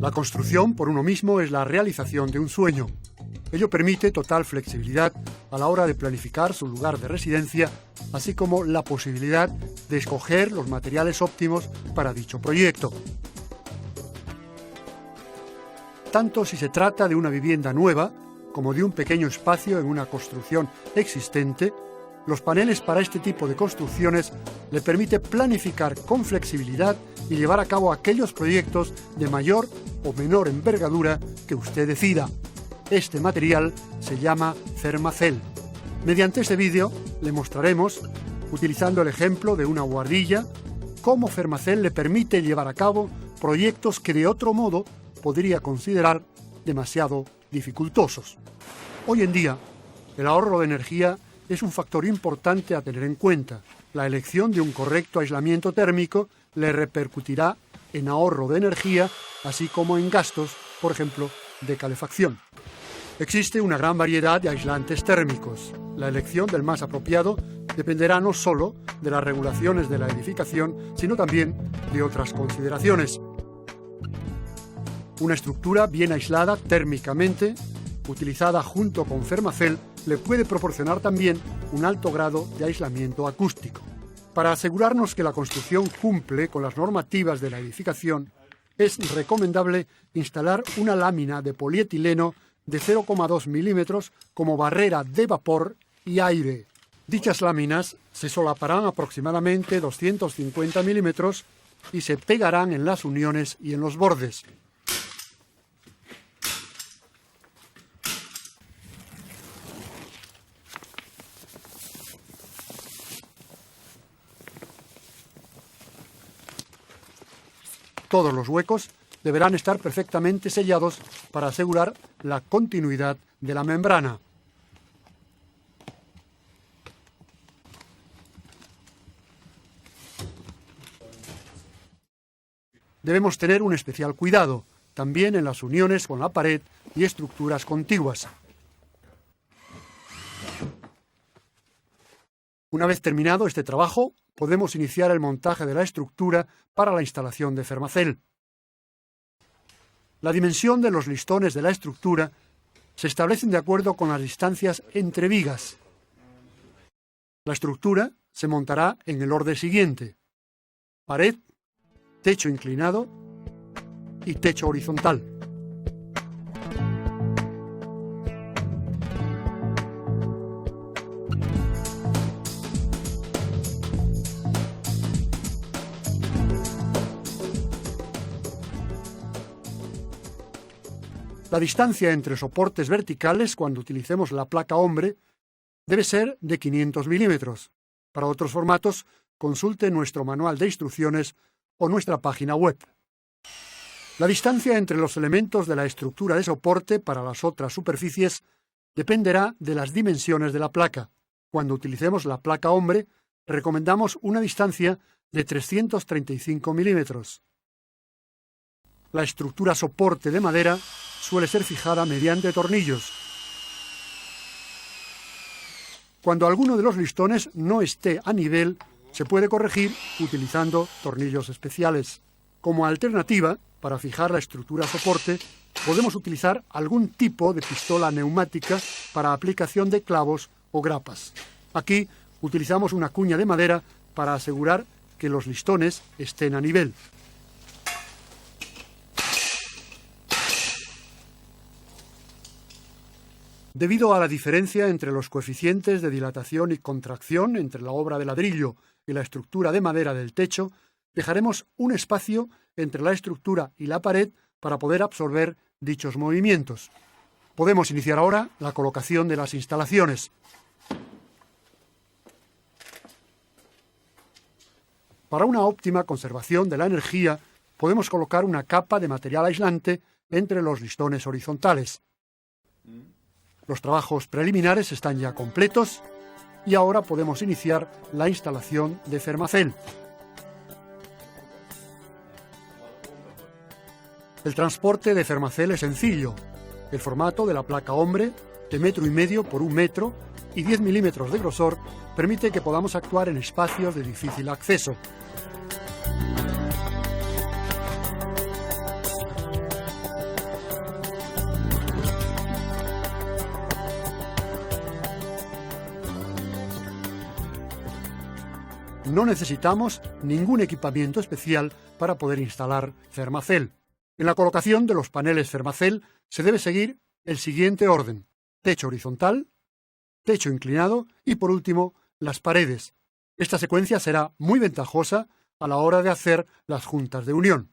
La construcción por uno mismo es la realización de un sueño. Ello permite total flexibilidad a la hora de planificar su lugar de residencia, así como la posibilidad de escoger los materiales óptimos para dicho proyecto. Tanto si se trata de una vivienda nueva, como de un pequeño espacio en una construcción existente, los paneles para este tipo de construcciones le permite planificar con flexibilidad y llevar a cabo aquellos proyectos de mayor o menor envergadura que usted decida. Este material se llama Fermacell. Mediante este vídeo le mostraremos, utilizando el ejemplo de una buhardilla, cómo Fermacell le permite llevar a cabo proyectos que de otro modo podría considerar demasiado dificultosos. Hoy en día, el ahorro de energía es un factor importante a tener en cuenta. La elección de un correcto aislamiento térmico le repercutirá en ahorro de energía, así como en gastos, por ejemplo, de calefacción. Existe una gran variedad de aislantes térmicos. La elección del más apropiado dependerá no solo de las regulaciones de la edificación, sino también de otras consideraciones. Una estructura bien aislada térmicamente, utilizada junto con Fermacell, le puede proporcionar también un alto grado de aislamiento acústico. Para asegurarnos que la construcción cumple con las normativas de la edificación, es recomendable instalar una lámina de polietileno de 0,2 milímetros como barrera de vapor y aire. Dichas láminas se solaparán aproximadamente 250 milímetros y se pegarán en las uniones y en los bordes. Todos los huecos deberán estar perfectamente sellados para asegurar la continuidad de la membrana. Debemos tener un especial cuidado, también en las uniones con la pared y estructuras contiguas. Una vez terminado este trabajo, podemos iniciar el montaje de la estructura para la instalación de Fermacell. La dimensión de los listones de la estructura se establecen de acuerdo con las distancias entre vigas. La estructura se montará en el orden siguiente: pared, techo inclinado y techo horizontal. La distancia entre soportes verticales cuando utilicemos la placa hombre debe ser de 500 milímetros. Para otros formatos, consulte nuestro manual de instrucciones o nuestra página web. La distancia entre los elementos de la estructura de soporte para las otras superficies dependerá de las dimensiones de la placa. Cuando utilicemos la placa hombre, recomendamos una distancia de 335 milímetros. La estructura soporte de madera suele ser fijada mediante tornillos. Cuando alguno de los listones no esté a nivel, se puede corregir utilizando tornillos especiales. Como alternativa, para fijar la estructura soporte, podemos utilizar algún tipo de pistola neumática para aplicación de clavos o grapas. Aquí utilizamos una cuña de madera para asegurar que los listones estén a nivel. Debido a la diferencia entre los coeficientes de dilatación y contracción entre la obra de ladrillo y la estructura de madera del techo, dejaremos un espacio entre la estructura y la pared para poder absorber dichos movimientos. Podemos iniciar ahora la colocación de las instalaciones. Para una óptima conservación de la energía, podemos colocar una capa de material aislante entre los listones horizontales. Los trabajos preliminares están ya completos y ahora podemos iniciar la instalación de Fermacell. El transporte de Fermacell es sencillo. El formato de la placa hombre, de 1,5 metros por 1 metro y 10 milímetros de grosor, permite que podamos actuar en espacios de difícil acceso. no necesitamos ningún equipamiento especial para poder instalar Fermacell. En la colocación de los paneles Fermacell se debe seguir el siguiente orden: techo horizontal, techo inclinado y, por último, las paredes. Esta secuencia será muy ventajosa a la hora de hacer las juntas de unión.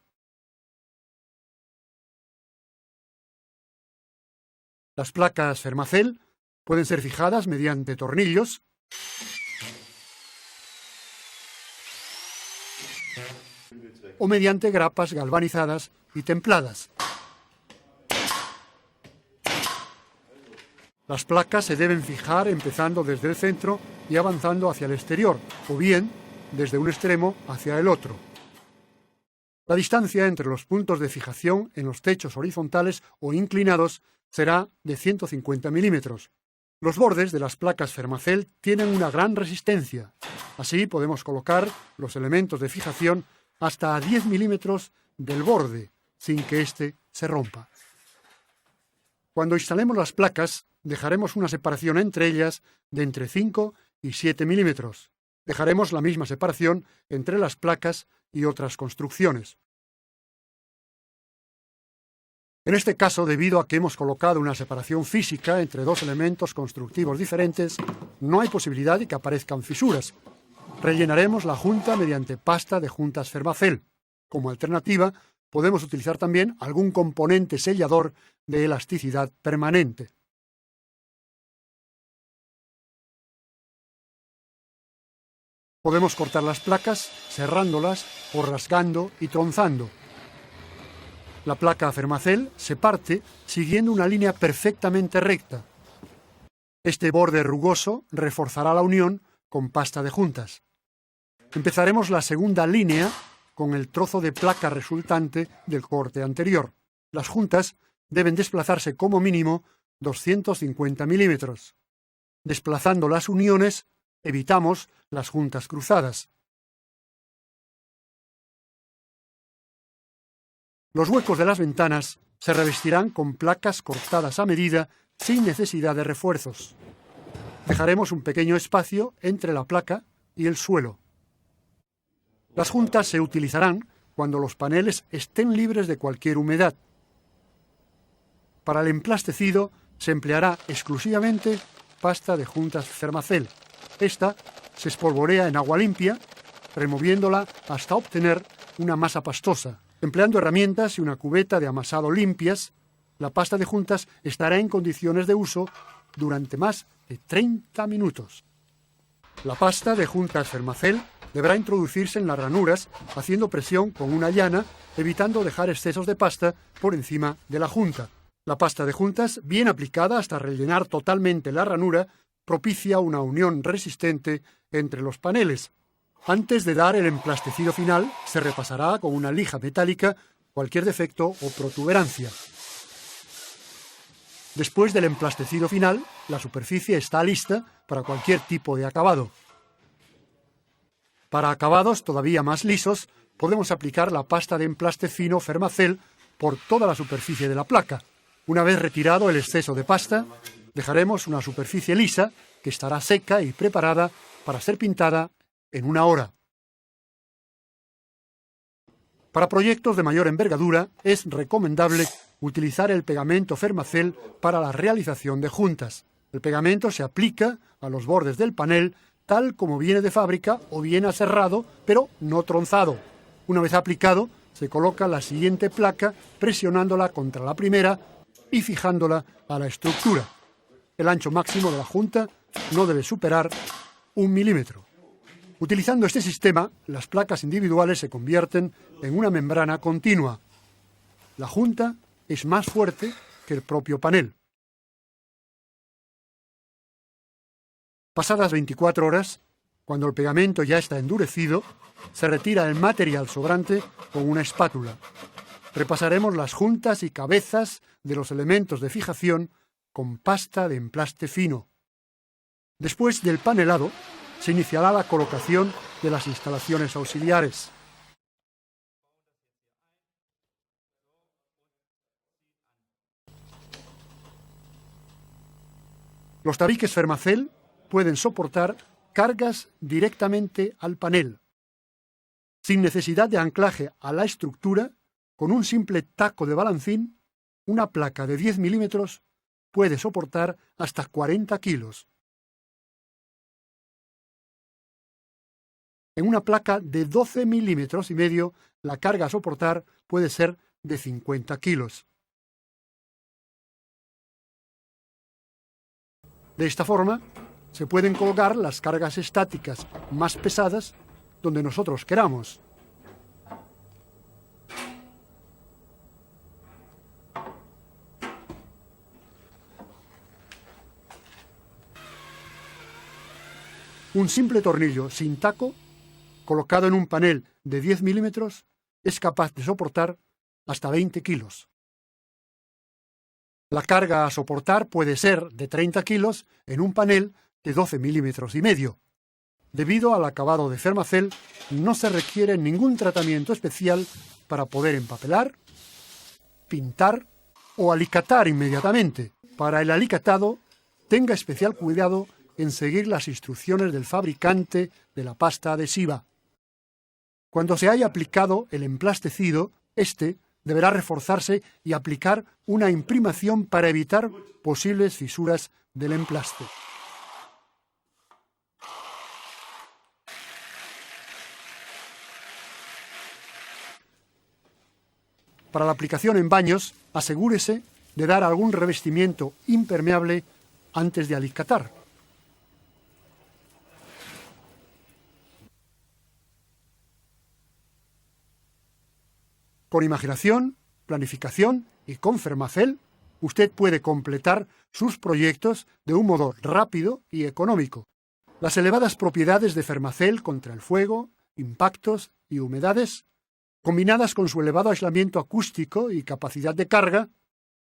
Las placas Fermacell pueden ser fijadas mediante tornillos o mediante grapas galvanizadas y templadas. Las placas se deben fijar empezando desde el centro y avanzando hacia el exterior, o bien desde un extremo hacia el otro. La distancia entre los puntos de fijación en los techos horizontales o inclinados será de 150 milímetros. Los bordes de las placas Fermacell tienen una gran resistencia. Así podemos colocar los elementos de fijación hasta a 10 milímetros del borde, sin que éste se rompa. Cuando instalemos las placas, dejaremos una separación entre ellas de entre 5 y 7 milímetros. Dejaremos la misma separación entre las placas y otras construcciones. En este caso, debido a que hemos colocado una separación física entre dos elementos constructivos diferentes, no hay posibilidad de que aparezcan fisuras. Rellenaremos la junta mediante pasta de juntas Fermacell. Como alternativa, podemos utilizar también algún componente sellador de elasticidad permanente. Podemos cortar las placas cerrándolas o rasgando y tronzando. La placa Fermacell se parte siguiendo una línea perfectamente recta. Este borde rugoso reforzará la unión con pasta de juntas. Empezaremos la segunda línea con el trozo de placa resultante del corte anterior. Las juntas deben desplazarse como mínimo 250 milímetros. Desplazando las uniones, evitamos las juntas cruzadas. Los huecos de las ventanas se revestirán con placas cortadas a medida sin necesidad de refuerzos. Dejaremos un pequeño espacio entre la placa y el suelo. Las juntas se utilizarán cuando los paneles estén libres de cualquier humedad. Para el emplastecido se empleará exclusivamente pasta de juntas Fermacell. Esta se espolvorea en agua limpia, removiéndola hasta obtener una masa pastosa. Empleando herramientas y una cubeta de amasado limpias, la pasta de juntas estará en condiciones de uso durante más de 30 minutos. La pasta de juntas Fermacell deberá introducirse en las ranuras haciendo presión con una llana, evitando dejar excesos de pasta por encima de la junta. La pasta de juntas, bien aplicada hasta rellenar totalmente la ranura, propicia una unión resistente entre los paneles. Antes de dar el emplastecido final, se repasará con una lija metálica cualquier defecto o protuberancia. Después del emplastecido final, la superficie está lista para cualquier tipo de acabado. Para acabados todavía más lisos, podemos aplicar la pasta de emplaste fino Fermacell por toda la superficie de la placa. Una vez retirado el exceso de pasta, dejaremos una superficie lisa que estará seca y preparada para ser pintada en 1 hora. Para proyectos de mayor envergadura es recomendable utilizar el pegamento Fermacell para la realización de juntas. El pegamento se aplica a los bordes del panel tal como viene de fábrica o bien aserrado, pero no tronzado. Una vez aplicado, se coloca la siguiente placa presionándola contra la primera y fijándola a la estructura. El ancho máximo de la junta no debe superar 1 milímetro. Utilizando este sistema, las placas individuales se convierten en una membrana continua. La junta es más fuerte que el propio panel. Pasadas 24 horas, cuando el pegamento ya está endurecido, se retira el material sobrante con una espátula. Repasaremos las juntas y cabezas de los elementos de fijación con pasta de emplaste fino. Después del panelado, se iniciará la colocación de las instalaciones auxiliares. Los tabiques Fermacell pueden soportar cargas directamente al panel. Sin necesidad de anclaje a la estructura, con un simple taco de balancín, una placa de 10 milímetros puede soportar hasta 40 kilos. En una placa de 12 milímetros y medio, la carga a soportar puede ser de 50 kilos. De esta forma, se pueden colocar las cargas estáticas más pesadas donde nosotros queramos. Un simple tornillo sin taco, colocado en un panel de 10 milímetros, es capaz de soportar hasta 20 kilos. La carga a soportar puede ser de 30 kilos en un panel de 12 milímetros y medio. Debido al acabado de Fermacell, no se requiere ningún tratamiento especial para poder empapelar, pintar o alicatar inmediatamente. Para el alicatado, tenga especial cuidado en seguir las instrucciones del fabricante de la pasta adhesiva. Cuando se haya aplicado el emplastecido, este deberá reforzarse y aplicar una imprimación para evitar posibles fisuras del emplaste. Para la aplicación en baños, asegúrese de dar algún revestimiento impermeable antes de alicatar. Con imaginación, planificación y con Fermacell, usted puede completar sus proyectos de un modo rápido y económico. Las elevadas propiedades de Fermacell contra el fuego, impactos y humedades, combinadas con su elevado aislamiento acústico y capacidad de carga,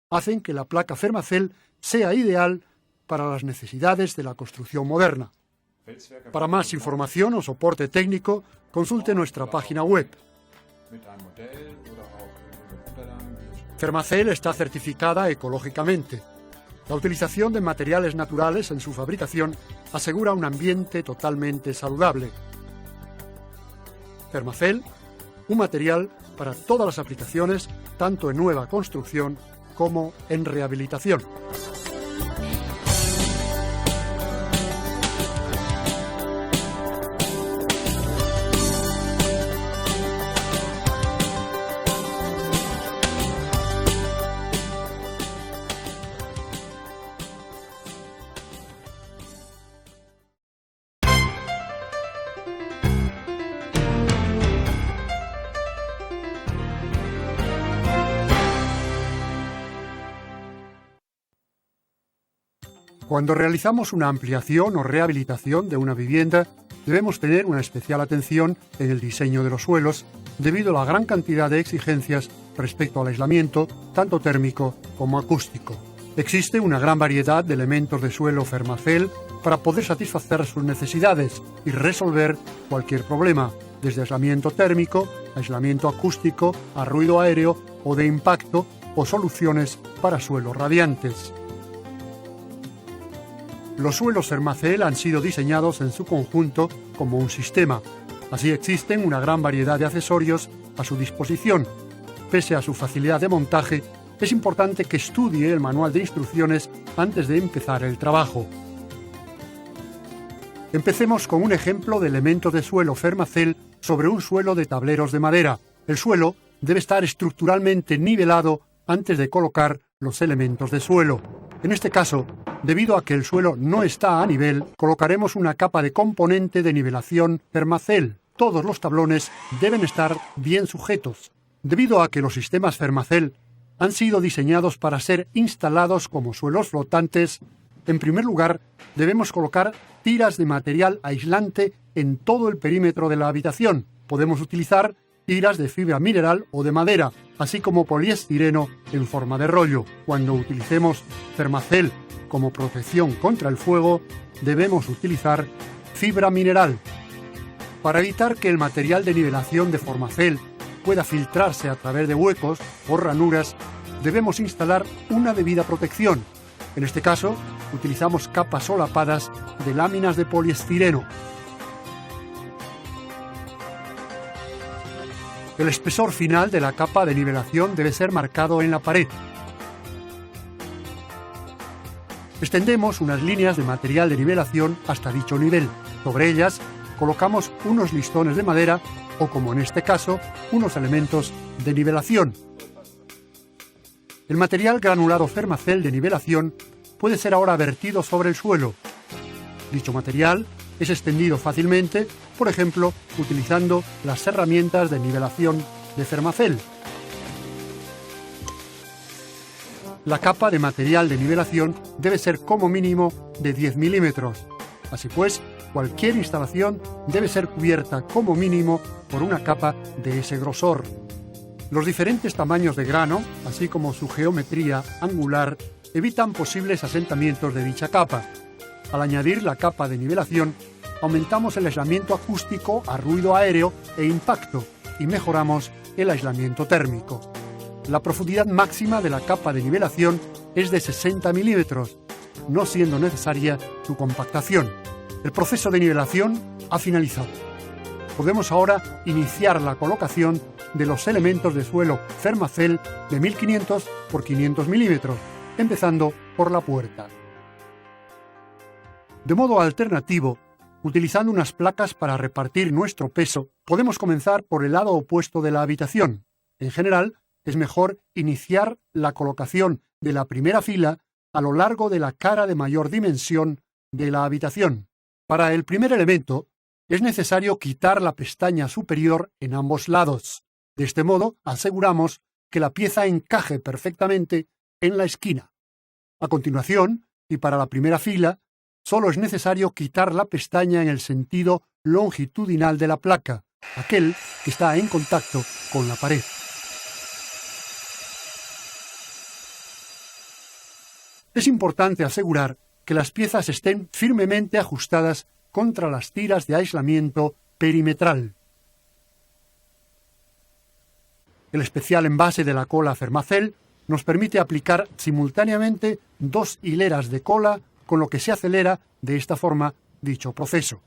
hacen que la placa Fermacell sea ideal para las necesidades de la construcción moderna. Para más información o soporte técnico, consulte nuestra página web. Fermacell está certificada ecológicamente. La utilización de materiales naturales en su fabricación asegura un ambiente totalmente saludable. Fermacell, un material para todas las aplicaciones, tanto en nueva construcción como en rehabilitación. Cuando realizamos una ampliación o rehabilitación de una vivienda, debemos tener una especial atención en el diseño de los suelos, debido a la gran cantidad de exigencias respecto al aislamiento, tanto térmico como acústico. Existe una gran variedad de elementos de suelo Fermacell para poder satisfacer sus necesidades y resolver cualquier problema, desde aislamiento térmico, aislamiento acústico, a ruido aéreo o de impacto, o soluciones para suelos radiantes. Los suelos Fermacell han sido diseñados en su conjunto como un sistema. Así existen una gran variedad de accesorios a su disposición. Pese a su facilidad de montaje, es importante que estudie el manual de instrucciones antes de empezar el trabajo. Empecemos con un ejemplo de elementos de suelo Fermacell sobre un suelo de tableros de madera. El suelo debe estar estructuralmente nivelado antes de colocar los elementos de suelo. En este caso, debido a que el suelo no está a nivel, colocaremos una capa de componente de nivelación Fermacell. Todos los tablones deben estar bien sujetos. Debido a que los sistemas Fermacell han sido diseñados para ser instalados como suelos flotantes, en primer lugar debemos colocar tiras de material aislante en todo el perímetro de la habitación. Podemos utilizar tiras de fibra mineral o de madera, así como poliestireno en forma de rollo. Cuando utilicemos Fermacell como protección contra el fuego, debemos utilizar fibra mineral. Para evitar que el material de nivelación de Fermacell pueda filtrarse a través de huecos o ranuras, debemos instalar una debida protección. En este caso, utilizamos capas solapadas de láminas de poliestireno. El espesor final de la capa de nivelación debe ser marcado en la pared. Extendemos unas líneas de material de nivelación hasta dicho nivel. Sobre ellas colocamos unos listones de madera o, como en este caso, unos elementos de nivelación. El material granulado Fermacell de nivelación puede ser ahora vertido sobre el suelo. Dicho material es extendido fácilmente, por ejemplo, utilizando las herramientas de nivelación de Fermacell. La capa de material de nivelación debe ser como mínimo de 10 milímetros. Así pues, cualquier instalación debe ser cubierta como mínimo por una capa de ese grosor. Los diferentes tamaños de grano, así como su geometría angular, evitan posibles asentamientos de dicha capa. Al añadir la capa de nivelación, aumentamos el aislamiento acústico a ruido aéreo e impacto y mejoramos el aislamiento térmico. La profundidad máxima de la capa de nivelación es de 60 milímetros, no siendo necesaria su compactación. El proceso de nivelación ha finalizado. Podemos ahora iniciar la colocación de los elementos de suelo Fermacell de 1500 por 500 milímetros, empezando por la puerta. De modo alternativo, utilizando unas placas para repartir nuestro peso, podemos comenzar por el lado opuesto de la habitación. En general, es mejor iniciar la colocación de la primera fila a lo largo de la cara de mayor dimensión de la habitación. Para el primer elemento, es necesario quitar la pestaña superior en ambos lados. De este modo, aseguramos que la pieza encaje perfectamente en la esquina. A continuación, y para la primera fila, solo es necesario quitar la pestaña en el sentido longitudinal de la placa, aquel que está en contacto con la pared. Es importante asegurar que las piezas estén firmemente ajustadas contra las tiras de aislamiento perimetral. El especial envase de la cola Fermacell nos permite aplicar simultáneamente 2 hileras de cola, con lo que se acelera de esta forma dicho proceso.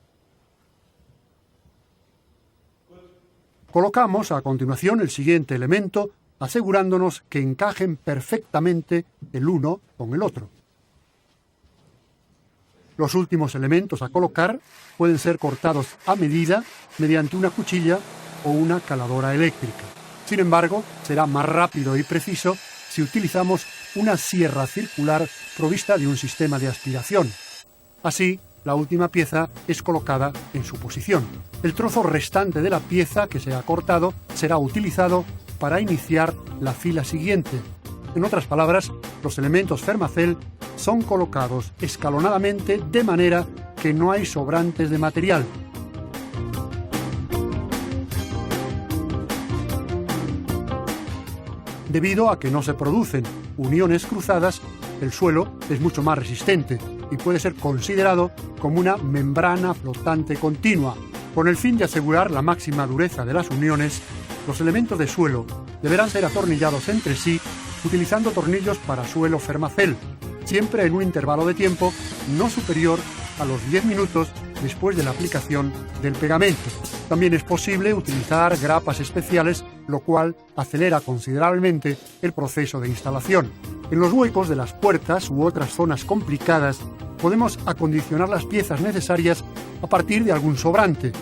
Colocamos a continuación el siguiente elemento, asegurándonos que encajen perfectamente el uno con el otro. Los últimos elementos a colocar pueden ser cortados a medida mediante una cuchilla o una caladora eléctrica. Sin embargo, será más rápido y preciso si utilizamos una sierra circular provista de un sistema de aspiración. Así, la última pieza es colocada en su posición. El trozo restante de la pieza que se ha cortado será utilizado para iniciar la fila siguiente. En otras palabras, los elementos Fermacell son colocados escalonadamente de manera que no hay sobrantes de material. Debido a que no se producen uniones cruzadas, el suelo es mucho más resistente y puede ser considerado como una membrana flotante continua. Con el fin de asegurar la máxima dureza de las uniones, los elementos de suelo deberán ser atornillados entre sí utilizando tornillos para suelo Fermacell, siempre en un intervalo de tiempo no superior a los 10 minutos después de la aplicación del pegamento. También es posible utilizar grapas especiales, lo cual acelera considerablemente el proceso de instalación. En los huecos de las puertas u otras zonas complicadas, podemos acondicionar las piezas necesarias a partir de algún sobrante.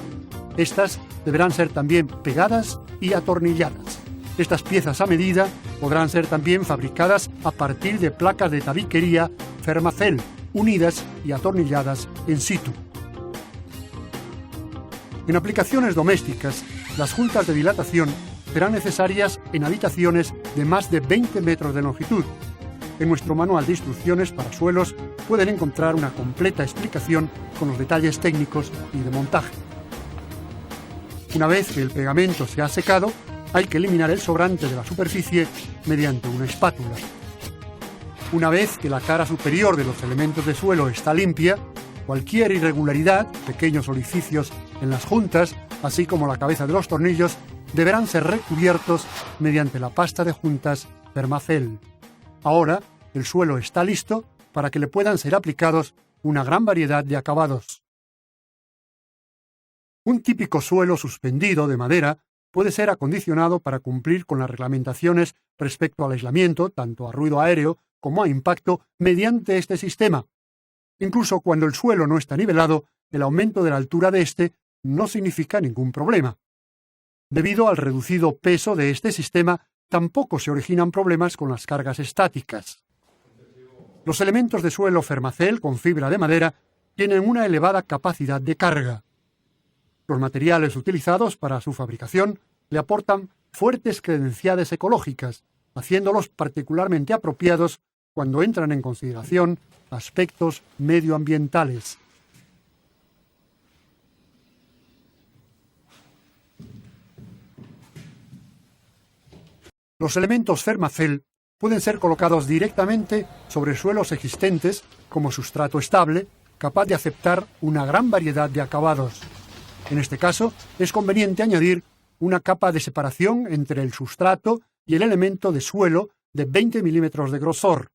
Estas deberán ser también pegadas y atornilladas. Estas piezas a medida podrán ser también fabricadas a partir de placas de tabiquería Fermacell, unidas y atornilladas in situ. En aplicaciones domésticas, las juntas de dilatación serán necesarias en habitaciones de más de 20 metros de longitud. En nuestro manual de instrucciones para suelos pueden encontrar una completa explicación con los detalles técnicos y de montaje. Una vez que el pegamento se ha secado, hay que eliminar el sobrante de la superficie mediante una espátula. Una vez que la cara superior de los elementos de suelo está limpia, cualquier irregularidad, pequeños orificios en las juntas, así como la cabeza de los tornillos, deberán ser recubiertos mediante la pasta de juntas Fermacell. Ahora, el suelo está listo para que le puedan ser aplicados una gran variedad de acabados. Un típico suelo suspendido de madera puede ser acondicionado para cumplir con las reglamentaciones respecto al aislamiento, tanto a ruido aéreo como a impacto, mediante este sistema. Incluso cuando el suelo no está nivelado, el aumento de la altura de este no significa ningún problema. Debido al reducido peso de este sistema, tampoco se originan problemas con las cargas estáticas. Los elementos de suelo Fermacell con fibra de madera tienen una elevada capacidad de carga. Los materiales utilizados para su fabricación le aportan fuertes credenciales ecológicas, haciéndolos particularmente apropiados cuando entran en consideración aspectos medioambientales. Los elementos Fermacell pueden ser colocados directamente sobre suelos existentes como sustrato estable, capaz de aceptar una gran variedad de acabados. En este caso, es conveniente añadir una capa de separación entre el sustrato y el elemento de suelo de 20 milímetros de grosor.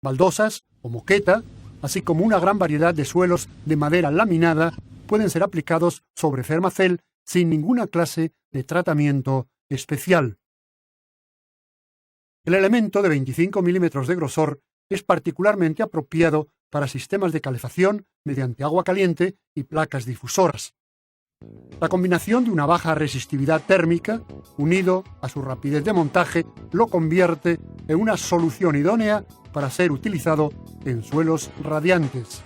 Baldosas o moqueta, así como una gran variedad de suelos de madera laminada, pueden ser aplicados sobre Fermacell sin ninguna clase de tratamiento especial. El elemento de 25 milímetros de grosor es particularmente apropiado para sistemas de calefacción mediante agua caliente y placas difusoras. La combinación de una baja resistividad térmica, unido a su rapidez de montaje, lo convierte en una solución idónea para ser utilizado en suelos radiantes.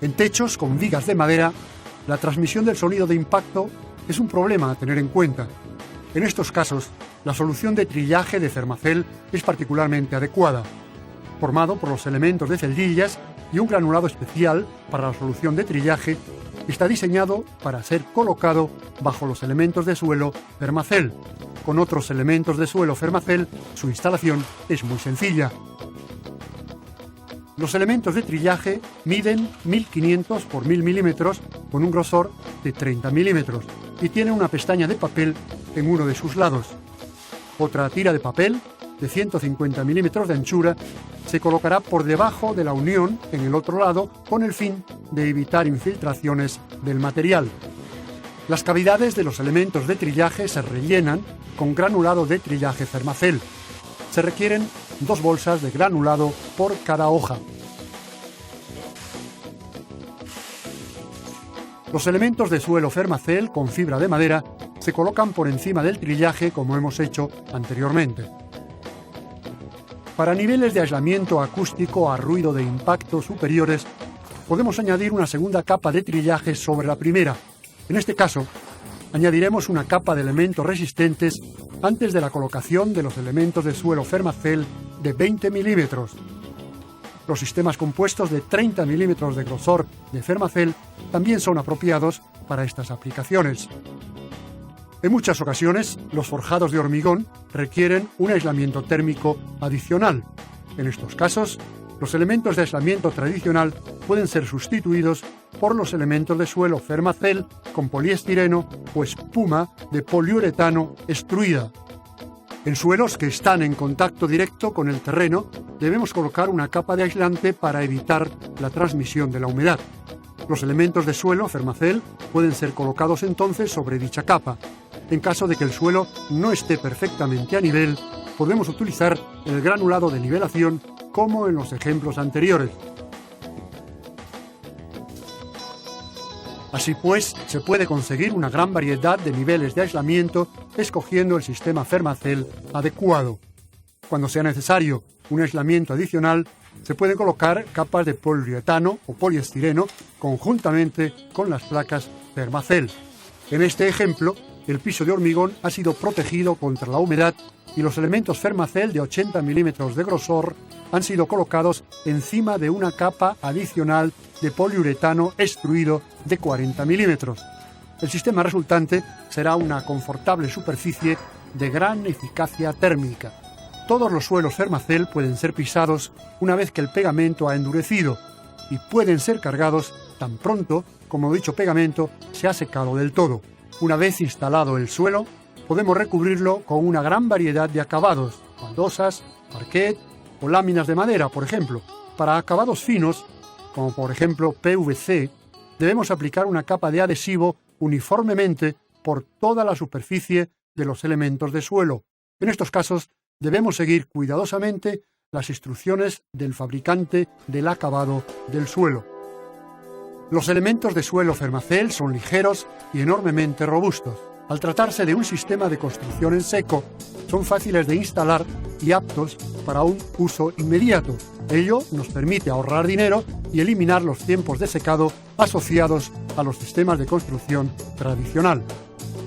En techos con vigas de madera, la transmisión del sonido de impacto es un problema a tener en cuenta. En estos casos, la solución de trillaje de Fermacell es particularmente adecuada. Formado por los elementos de celdillas y un granulado especial para la solución de trillaje, está diseñado para ser colocado bajo los elementos de suelo Fermacell. Con otros elementos de suelo Fermacell, su instalación es muy sencilla. Los elementos de trillaje miden 1500 por 1000 milímetros con un grosor de 30 milímetros y tienen una pestaña de papel en uno de sus lados. Otra tira de papel de 150 milímetros de anchura se colocará por debajo de la unión en el otro lado con el fin de evitar infiltraciones del material. Las cavidades de los elementos de trillaje se rellenan con granulado de trillaje Fermacell. Se requieren 2 bolsas de granulado por cada hoja. Los elementos de suelo Fermacell con fibra de madera se colocan por encima del trillaje como hemos hecho anteriormente. Para niveles de aislamiento acústico a ruido de impacto superiores, podemos añadir una segunda capa de trillaje sobre la primera. En este caso, añadiremos una capa de elementos resistentes antes de la colocación de los elementos de suelo Fermacell de 20 milímetros. Los sistemas compuestos de 30 milímetros de grosor de Fermacell también son apropiados para estas aplicaciones. En muchas ocasiones, los forjados de hormigón requieren un aislamiento térmico adicional. En estos casos, los elementos de aislamiento tradicional pueden ser sustituidos por los elementos de suelo Fermacell con poliestireno o espuma de poliuretano extruida. En suelos que están en contacto directo con el terreno, debemos colocar una capa de aislante para evitar la transmisión de la humedad. Los elementos de suelo Fermacell pueden ser colocados entonces sobre dicha capa. En caso de que el suelo no esté perfectamente a nivel, podemos utilizar el granulado de nivelación como en los ejemplos anteriores. Así pues, se puede conseguir una gran variedad de niveles de aislamiento escogiendo el sistema Fermacell adecuado. Cuando sea necesario un aislamiento adicional, se pueden colocar capas de poliuretano o poliestireno conjuntamente con las placas Fermacell. En este ejemplo, el piso de hormigón ha sido protegido contra la humedad y los elementos Fermacell de 80 milímetros de grosor han sido colocados encima de una capa adicional de poliuretano extruido de 40 milímetros. El sistema resultante será una confortable superficie de gran eficacia térmica. Todos los suelos Fermacell pueden ser pisados una vez que el pegamento ha endurecido y pueden ser cargados tan pronto como dicho pegamento se ha secado del todo. Una vez instalado el suelo, podemos recubrirlo con una gran variedad de acabados, baldosas, parquet o láminas de madera, por ejemplo. Para acabados finos, como por ejemplo PVC, debemos aplicar una capa de adhesivo uniformemente por toda la superficie de los elementos de suelo. En estos casos, debemos seguir cuidadosamente las instrucciones del fabricante del acabado del suelo. Los elementos de suelo Fermacell son ligeros y enormemente robustos. Al tratarse de un sistema de construcción en seco, son fáciles de instalar y aptos para un uso inmediato. Ello nos permite ahorrar dinero y eliminar los tiempos de secado asociados a los sistemas de construcción tradicional.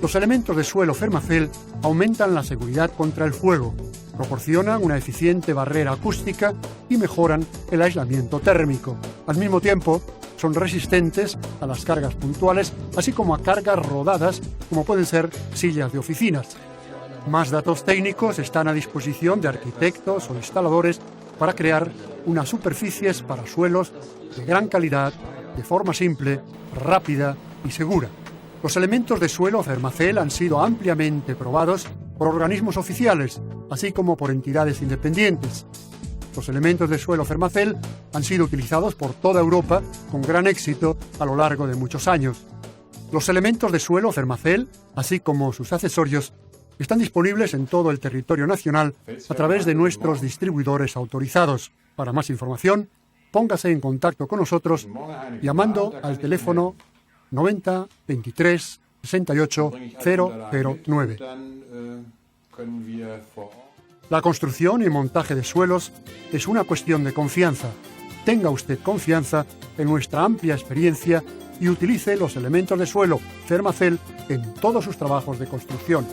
Los elementos de suelo Fermacell aumentan la seguridad contra el fuego, proporcionan una eficiente barrera acústica y mejoran el aislamiento térmico. Al mismo tiempo, son resistentes a las cargas puntuales, así como a cargas rodadas, como pueden ser sillas de oficinas. Más datos técnicos están a disposición de arquitectos o instaladores para crear unas superficies para suelos de gran calidad, de forma simple, rápida y segura. Los elementos de suelo Fermacell han sido ampliamente probados por organismos oficiales, así como por entidades independientes. Los elementos de suelo Fermacell han sido utilizados por toda Europa con gran éxito a lo largo de muchos años. Los elementos de suelo Fermacell, así como sus accesorios, están disponibles en todo el territorio nacional a través de nuestros distribuidores autorizados. Para más información, póngase en contacto con nosotros llamando al teléfono 90 23 68 009. La construcción y montaje de suelos es una cuestión de confianza. Tenga usted confianza en nuestra amplia experiencia y utilice los elementos de suelo Fermacell en todos sus trabajos de construcción.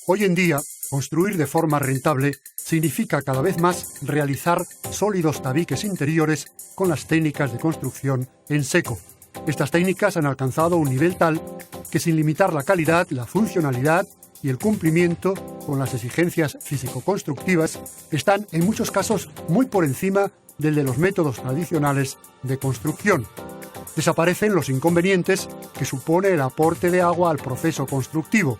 Hoy en día, construir de forma rentable significa cada vez más realizar sólidos tabiques interiores con las técnicas de construcción en seco. Estas técnicas han alcanzado un nivel tal que, sin limitar la calidad, la funcionalidad y el cumplimiento con las exigencias físico-constructivas, están en muchos casos muy por encima del de los métodos tradicionales de construcción. Desaparecen los inconvenientes que supone el aporte de agua al proceso constructivo.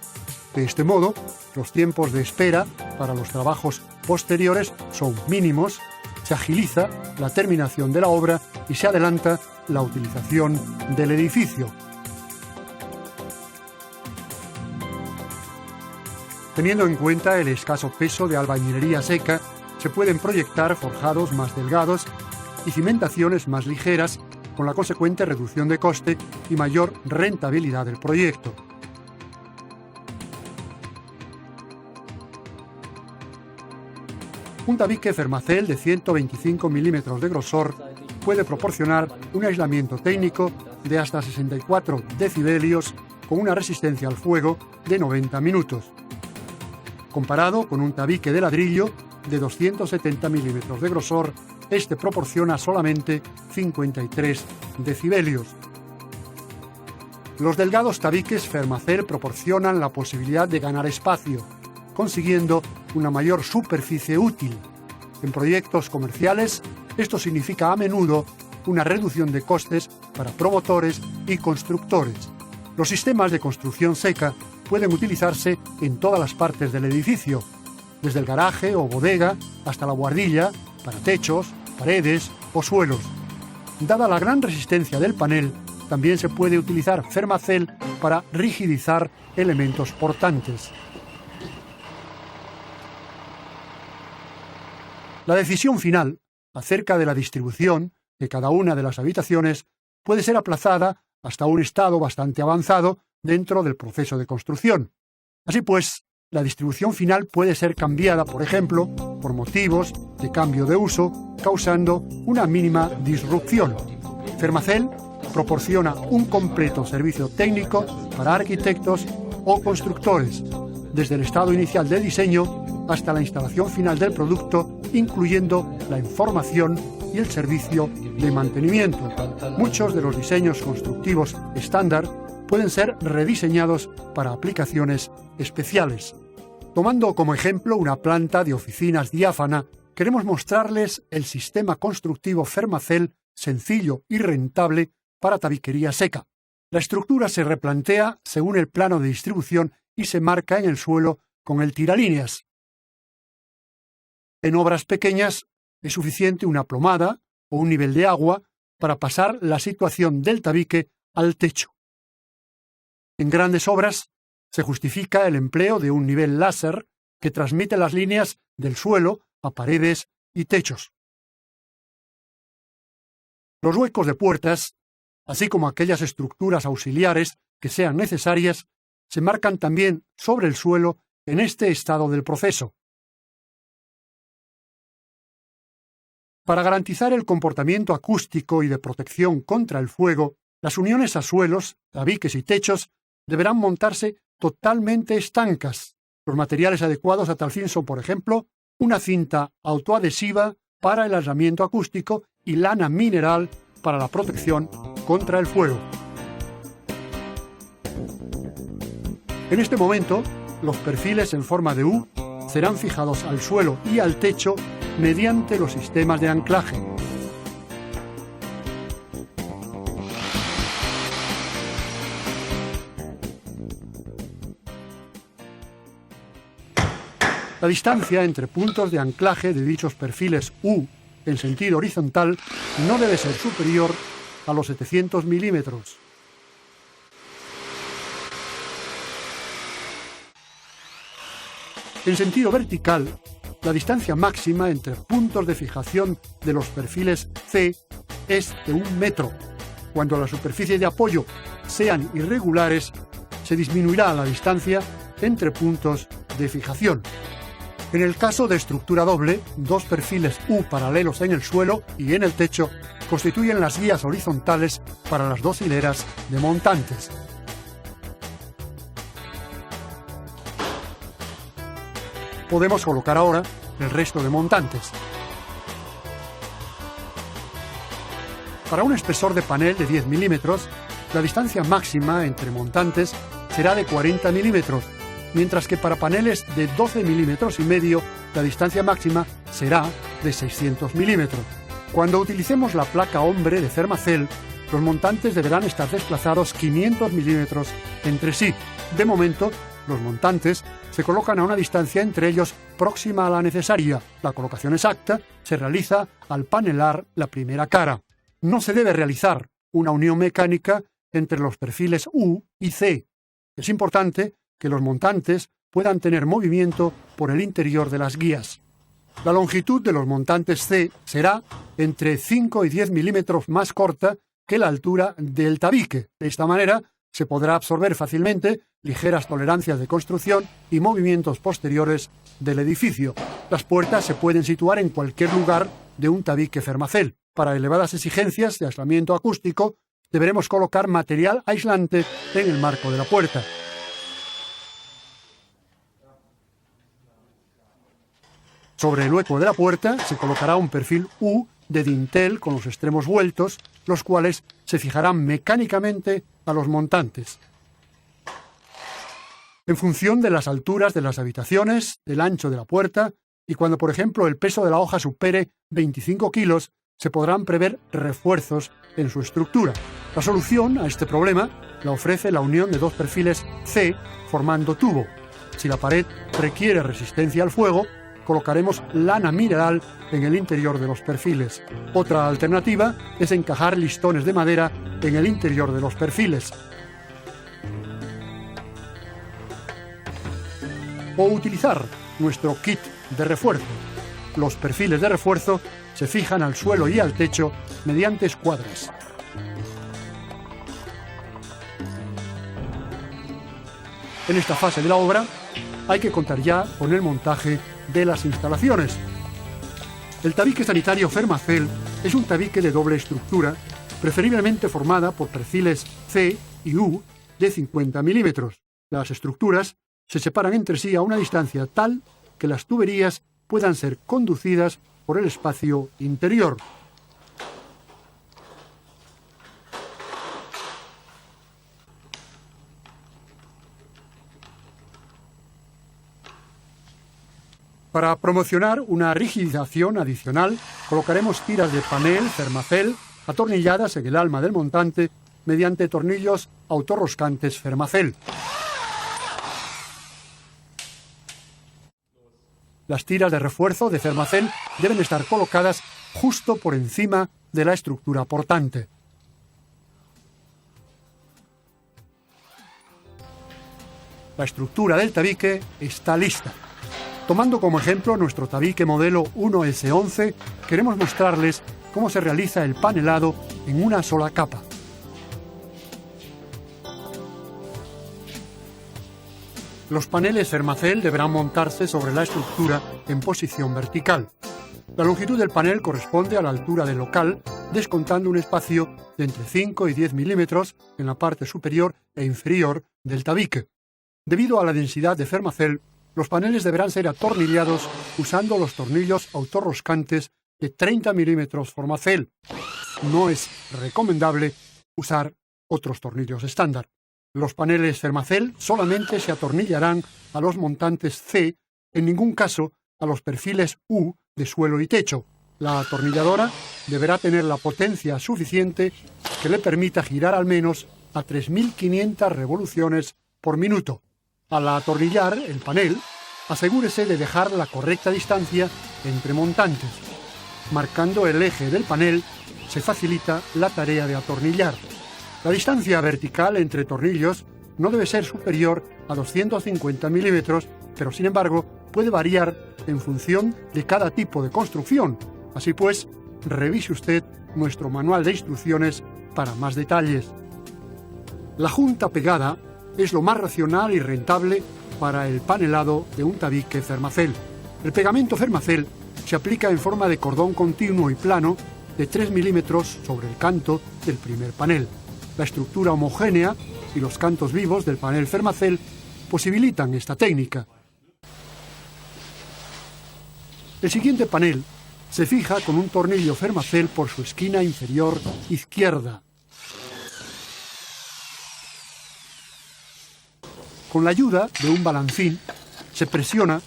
De este modo, los tiempos de espera para los trabajos posteriores son mínimos, se agiliza la terminación de la obra y se adelanta la utilización del edificio. Teniendo en cuenta el escaso peso de albañilería seca, se pueden proyectar forjados más delgados y cimentaciones más ligeras, con la consecuente reducción de coste y mayor rentabilidad del proyecto. Un tabique Fermacell de 125 milímetros de grosor puede proporcionar un aislamiento técnico de hasta 64 decibelios con una resistencia al fuego de 90 minutos. Comparado con un tabique de ladrillo de 270 milímetros de grosor, este proporciona solamente 53 decibelios. Los delgados tabiques Fermacell proporcionan la posibilidad de ganar espacio, consiguiendo una mayor superficie útil. En proyectos comerciales, esto significa a menudo una reducción de costes para promotores y constructores. Los sistemas de construcción seca pueden utilizarse en todas las partes del edificio, desde el garaje o bodega hasta la buhardilla, para techos, paredes o suelos. Dada la gran resistencia del panel, también se puede utilizar Fermacell para rigidizar elementos portantes. La decisión final acerca de la distribución de cada una de las habitaciones puede ser aplazada hasta un estado bastante avanzado dentro del proceso de construcción. Así pues, la distribución final puede ser cambiada, por ejemplo, por motivos de cambio de uso, causando una mínima disrupción. Fermacell proporciona un completo servicio técnico para arquitectos o constructores, desde el estado inicial de diseño hasta la instalación final del producto incluyendo la información y el servicio de mantenimiento. Muchos de los diseños constructivos estándar pueden ser rediseñados para aplicaciones especiales. Tomando como ejemplo una planta de oficinas diáfana, queremos mostrarles el sistema constructivo Fermacell sencillo y rentable para tabiquería seca. La estructura se replantea según el plano de distribución y se marca en el suelo con el tiralíneas. En obras pequeñas es suficiente una plomada o un nivel de agua para pasar la situación del tabique al techo. En grandes obras se justifica el empleo de un nivel láser que transmite las líneas del suelo a paredes y techos. Los huecos de puertas, así como aquellas estructuras auxiliares que sean necesarias, se marcan también sobre el suelo en este estado del proceso. Para garantizar el comportamiento acústico y de protección contra el fuego, las uniones a suelos, tabiques y techos deberán montarse totalmente estancas. Los materiales adecuados a tal fin son, por ejemplo, una cinta autoadhesiva para el aislamiento acústico y lana mineral para la protección contra el fuego. En este momento, los perfiles en forma de U serán fijados al suelo y al techo mediante los sistemas de anclaje. La distancia entre puntos de anclaje de dichos perfiles U en sentido horizontal no debe ser superior a los 700 milímetros. En sentido vertical, la distancia máxima entre puntos de fijación de los perfiles C es de 1 metro. Cuando las superficies de apoyo sean irregulares, se disminuirá la distancia entre puntos de fijación. En el caso de estructura doble, dos perfiles U paralelos en el suelo y en el techo constituyen las guías horizontales para las dos hileras de montantes. Podemos colocar ahora el resto de montantes. Para un espesor de panel de 10 milímetros, la distancia máxima entre montantes será de 40 milímetros, mientras que para paneles de 12 milímetros y medio, la distancia máxima será de 600 milímetros. Cuando utilicemos la placa hombre de Fermacell, los montantes deberán estar desplazados 500 milímetros entre sí. De momento, los montantes se colocan a una distancia entre ellos próxima a la necesaria. La colocación exacta se realiza al panelar la primera cara. No se debe realizar una unión mecánica entre los perfiles U y C. Es importante que los montantes puedan tener movimiento por el interior de las guías. La longitud de los montantes C será entre 5 y 10 milímetros más corta que la altura del tabique. De esta manera, se podrá absorber fácilmente ligeras tolerancias de construcción y movimientos posteriores del edificio. Las puertas se pueden situar en cualquier lugar de un tabique Fermacell. Para elevadas exigencias de aislamiento acústico, deberemos colocar material aislante en el marco de la puerta. Sobre el hueco de la puerta se colocará un perfil U de dintel con los extremos vueltos, los cuales se fijarán mecánicamente a los montantes. En función de las alturas de las habitaciones, del ancho de la puerta, y cuando, por ejemplo, el peso de la hoja supere 25 kilos, se podrán prever refuerzos en su estructura. La solución a este problema la ofrece la unión de dos perfiles C formando tubo. Si la pared requiere resistencia al fuego, colocaremos lana mineral en el interior de los perfiles. Otra alternativa es encajar listones de madera en el interior de los perfiles. O utilizar nuestro kit de refuerzo. Los perfiles de refuerzo se fijan al suelo y al techo mediante escuadras. En esta fase de la obra hay que contar ya con el montaje de las instalaciones. El tabique sanitario Fermacell es un tabique de doble estructura, preferiblemente formada por perfiles C y U de 50 milímetros. Las estructuras se separan entre sí a una distancia tal que las tuberías puedan ser conducidas por el espacio interior. Para promocionar una rigidización adicional, colocaremos tiras de panel Fermacell atornilladas en el alma del montante mediante tornillos autorroscantes Fermacell. Las tiras de refuerzo de Fermacell deben estar colocadas justo por encima de la estructura portante. La estructura del tabique está lista. Tomando como ejemplo nuestro tabique modelo 1S11, queremos mostrarles cómo se realiza el panelado en una sola capa. Los paneles Fermacell deberán montarse sobre la estructura en posición vertical. La longitud del panel corresponde a la altura del local, descontando un espacio de entre 5 y 10 milímetros en la parte superior e inferior del tabique. Debido a la densidad de Fermacell, los paneles deberán ser atornillados usando los tornillos autorroscantes de 30 milímetros Formacell. No es recomendable usar otros tornillos estándar. Los paneles Fermacell solamente se atornillarán a los montantes C, en ningún caso a los perfiles U de suelo y techo. La atornilladora deberá tener la potencia suficiente que le permita girar al menos a 3.500 revoluciones por minuto. Al atornillar el panel, asegúrese de dejar la correcta distancia entre montantes. Marcando el eje del panel, se facilita la tarea de atornillar. La distancia vertical entre tornillos no debe ser superior a 250 milímetros, pero sin embargo puede variar en función de cada tipo de construcción. Así pues, revise usted nuestro manual de instrucciones para más detalles. La junta pegada es lo más racional y rentable para el panelado de un tabique Fermacell. El pegamento Fermacell se aplica en forma de cordón continuo y plano de 3 milímetros sobre el canto del primer panel. La estructura homogénea y los cantos vivos del panel Fermacell posibilitan esta técnica. El siguiente panel se fija con un tornillo Fermacell por su esquina inferior izquierda. Con la ayuda de un balancín, se presiona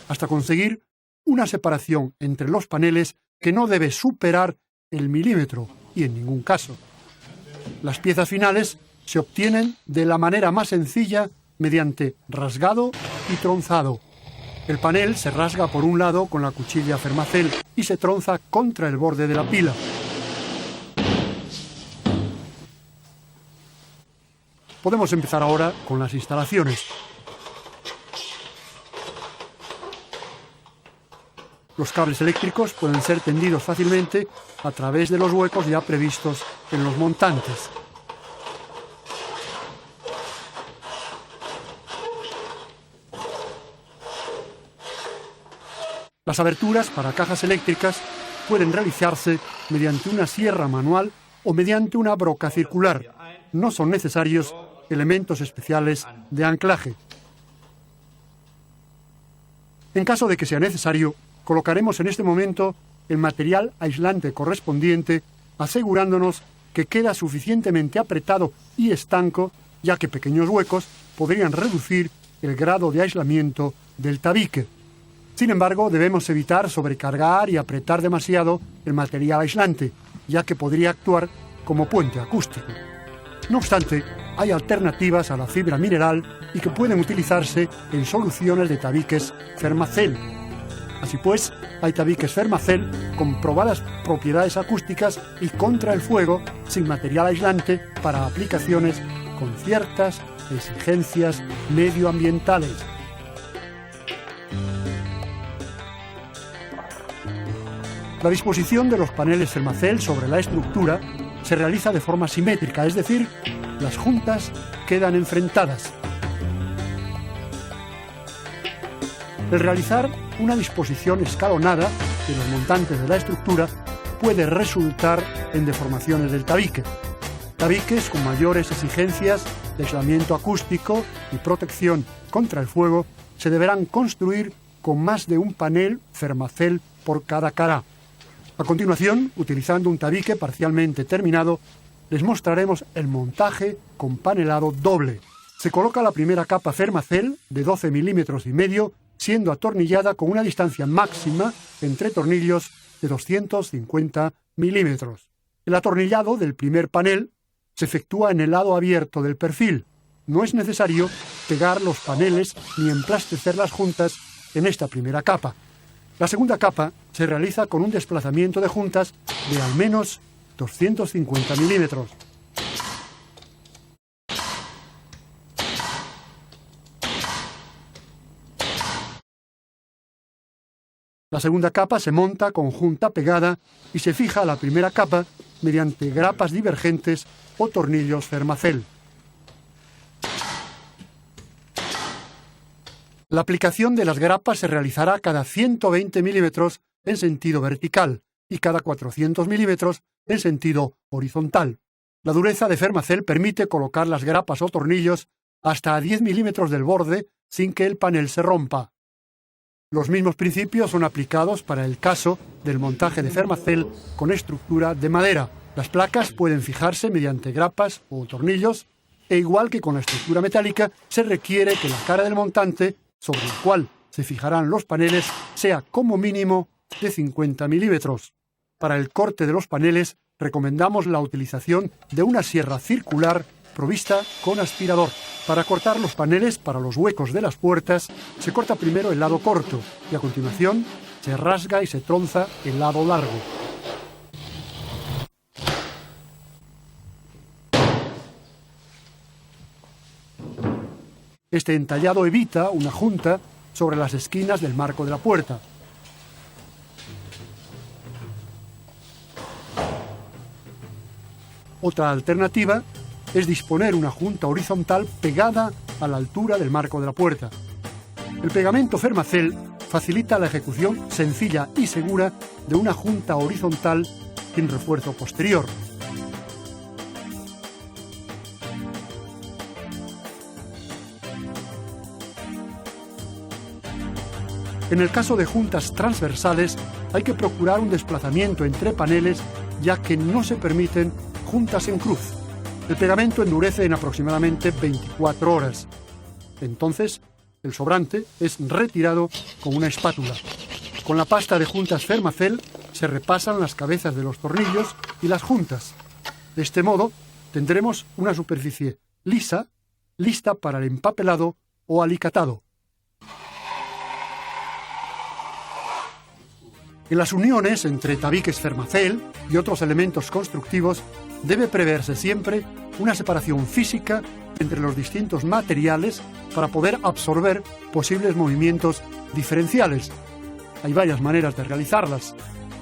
hasta conseguir una separación entre los paneles que no debe superar el milímetro y en ningún caso. Las piezas finales se obtienen de la manera más sencilla mediante rasgado y tronzado. El panel se rasga por un lado con la cuchilla Fermacell y se tronza contra el borde de la pila. Podemos empezar ahora con las instalaciones. Los cables eléctricos pueden ser tendidos fácilmente a través de los huecos ya previstos en los montantes. Las aberturas para cajas eléctricas pueden realizarse mediante una sierra manual o mediante una broca circular. No son necesarios elementos especiales de anclaje. En caso de que sea necesario, colocaremos en este momento el material aislante correspondiente, asegurándonos que queda suficientemente apretado y estanco, ya que pequeños huecos podrían reducir el grado de aislamiento del tabique. Sin embargo, debemos evitar sobrecargar y apretar demasiado el material aislante, ya que podría actuar como puente acústico. No obstante, hay alternativas a la fibra mineral y que pueden utilizarse en soluciones de tabiques Fermacell. Así pues, hay tabiques Fermacell con probadas propiedades acústicas y contra el fuego sin material aislante para aplicaciones con ciertas exigencias medioambientales. La disposición de los paneles Fermacell sobre la estructura se realiza de forma simétrica, es decir, las juntas quedan enfrentadas. El realizar una disposición escalonada de los montantes de la estructura puede resultar en deformaciones del tabique. Tabiques con mayores exigencias de aislamiento acústico y protección contra el fuego se deberán construir con más de un panel Fermacell por cada cara. A continuación, utilizando un tabique parcialmente terminado, les mostraremos el montaje con panelado doble. Se coloca la primera capa Fermacell de 12,5 milímetros, siendo atornillada con una distancia máxima entre tornillos de 250 milímetros. El atornillado del primer panel se efectúa en el lado abierto del perfil. No es necesario pegar los paneles ni emplastecer las juntas en esta primera capa. La segunda capa se realiza con un desplazamiento de juntas de al menos 250 milímetros. La segunda capa se monta con junta pegada y se fija a la primera capa mediante grapas divergentes o tornillos Fermacell. La aplicación de las grapas se realizará cada 120 milímetros en sentido vertical y cada 400 milímetros en sentido horizontal. La dureza de Fermacell permite colocar las grapas o tornillos hasta a 10 milímetros del borde sin que el panel se rompa. Los mismos principios son aplicados para el caso del montaje de Fermacell con estructura de madera. Las placas pueden fijarse mediante grapas o tornillos, e igual que con la estructura metálica, se requiere que la cara del montante, sobre el cual se fijarán los paneles, sea como mínimo de 50 milímetros. Para el corte de los paneles, recomendamos la utilización de una sierra circular provista con aspirador. Para cortar los paneles para los huecos de las puertas, se corta primero el lado corto y a continuación se rasga y se tronza el lado largo. Este entallado evita una junta sobre las esquinas del marco de la puerta. Otra alternativa es disponer una junta horizontal pegada a la altura del marco de la puerta. El pegamento Fermacell facilita la ejecución sencilla y segura de una junta horizontal sin refuerzo posterior. En el caso de juntas transversales, hay que procurar un desplazamiento entre paneles, ya que no se permiten juntas en cruz. El pegamento endurece en aproximadamente 24 horas. Entonces, el sobrante es retirado con una espátula. Con la pasta de juntas Fermacell se repasan las cabezas de los tornillos y las juntas. De este modo, tendremos una superficie lisa, lista para el empapelado o alicatado. En las uniones entre tabiques Fermacell y otros elementos constructivos debe preverse siempre una separación física entre los distintos materiales para poder absorber posibles movimientos diferenciales. Hay varias maneras de realizarlas.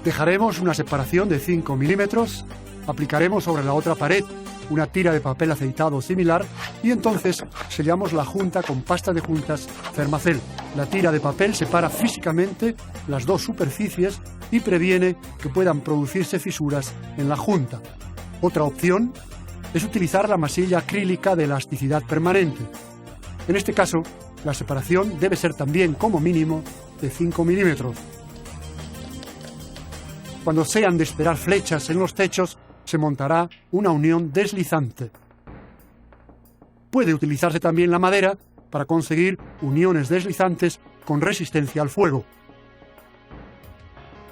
Dejaremos una separación de 5 milímetros, aplicaremos sobre la otra pared una tira de papel aceitado similar y entonces sellamos la junta con pasta de juntas Fermacell. La tira de papel separa físicamente las dos superficies y previene que puedan producirse fisuras en la junta. Otra opción es utilizar la masilla acrílica de elasticidad permanente. En este caso, la separación debe ser también como mínimo de 5 milímetros. Cuando sean de esperar flechas en los techos, se montará una unión deslizante. Puede utilizarse también la madera para conseguir uniones deslizantes con resistencia al fuego.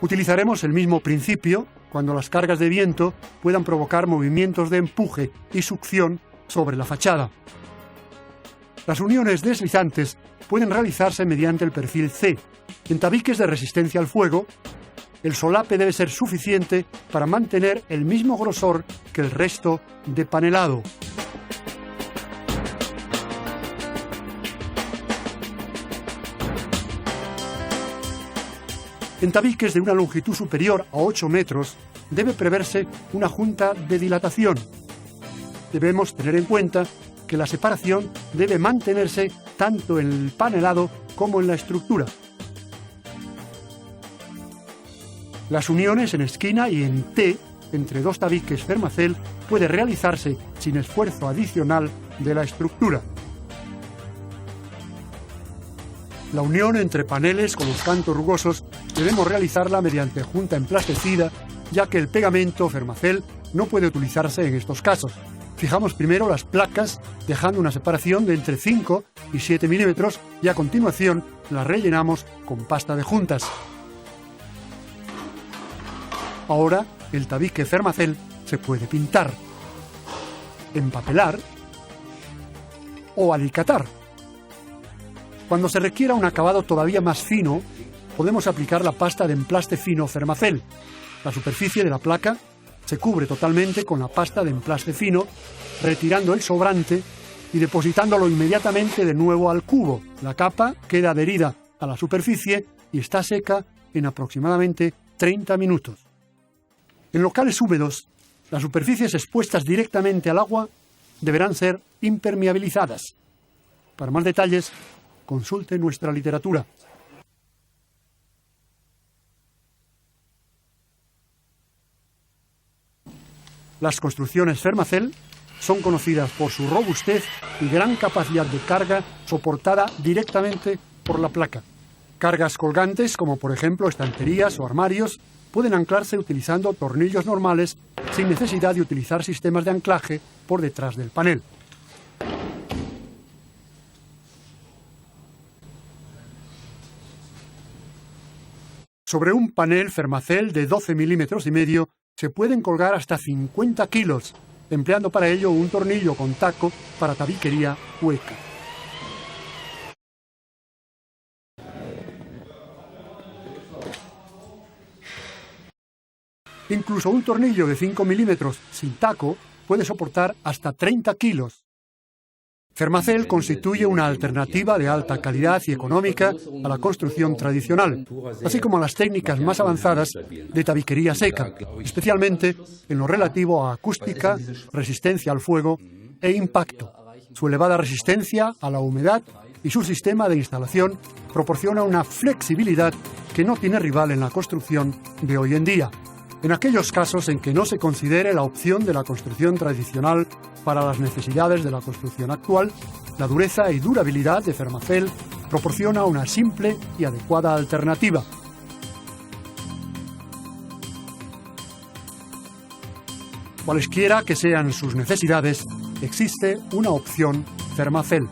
Utilizaremos el mismo principio cuando las cargas de viento puedan provocar movimientos de empuje y succión sobre la fachada. Las uniones deslizantes pueden realizarse mediante el perfil C. En tabiques de resistencia al fuego, el solape debe ser suficiente para mantener el mismo grosor que el resto de panelado. En tabiques de una longitud superior a 8 metros debe preverse una junta de dilatación. Debemos tener en cuenta que la separación debe mantenerse tanto en el panelado como en la estructura. Las uniones en esquina y en T entre dos tabiques Fermacell puede realizarse sin esfuerzo adicional de la estructura. La unión entre paneles con los cantos rugosos debemos realizarla mediante junta emplastecida, ya que el pegamento Fermacell no puede utilizarse en estos casos. Fijamos primero las placas, dejando una separación de entre 5 y 7 milímetros y a continuación las rellenamos con pasta de juntas. Ahora el tabique Fermacell se puede pintar, empapelar o alicatar. Cuando se requiera un acabado todavía más fino, podemos aplicar la pasta de emplaste fino Fermacell. La superficie de la placa se cubre totalmente con la pasta de emplaste fino, retirando el sobrante y depositándolo inmediatamente de nuevo al cubo. La capa queda adherida a la superficie y está seca en aproximadamente 30 minutos. En locales húmedos, las superficies expuestas directamente al agua deberán ser impermeabilizadas. Para más detalles, consulte nuestra literatura. Las construcciones Fermacell son conocidas por su robustez y gran capacidad de carga soportada directamente por la placa. Cargas colgantes, como por ejemplo estanterías o armarios, pueden anclarse utilizando tornillos normales sin necesidad de utilizar sistemas de anclaje por detrás del panel. Sobre un panel Fermacell de 12 milímetros y medio se pueden colgar hasta 50 kilos, empleando para ello un tornillo con taco para tabiquería hueca. Incluso un tornillo de 5 milímetros sin taco puede soportar hasta 30 kilos. Fermacell constituye una alternativa de alta calidad y económica a la construcción tradicional, así como a las técnicas más avanzadas de tabiquería seca, especialmente en lo relativo a acústica, resistencia al fuego e impacto. Su elevada resistencia a la humedad y su sistema de instalación proporciona una flexibilidad que no tiene rival en la construcción de hoy en día. En aquellos casos en que no se considere la opción de la construcción tradicional para las necesidades de la construcción actual, la dureza y durabilidad de Fermacell proporciona una simple y adecuada alternativa. Cualesquiera que sean sus necesidades, existe una opción Fermacell.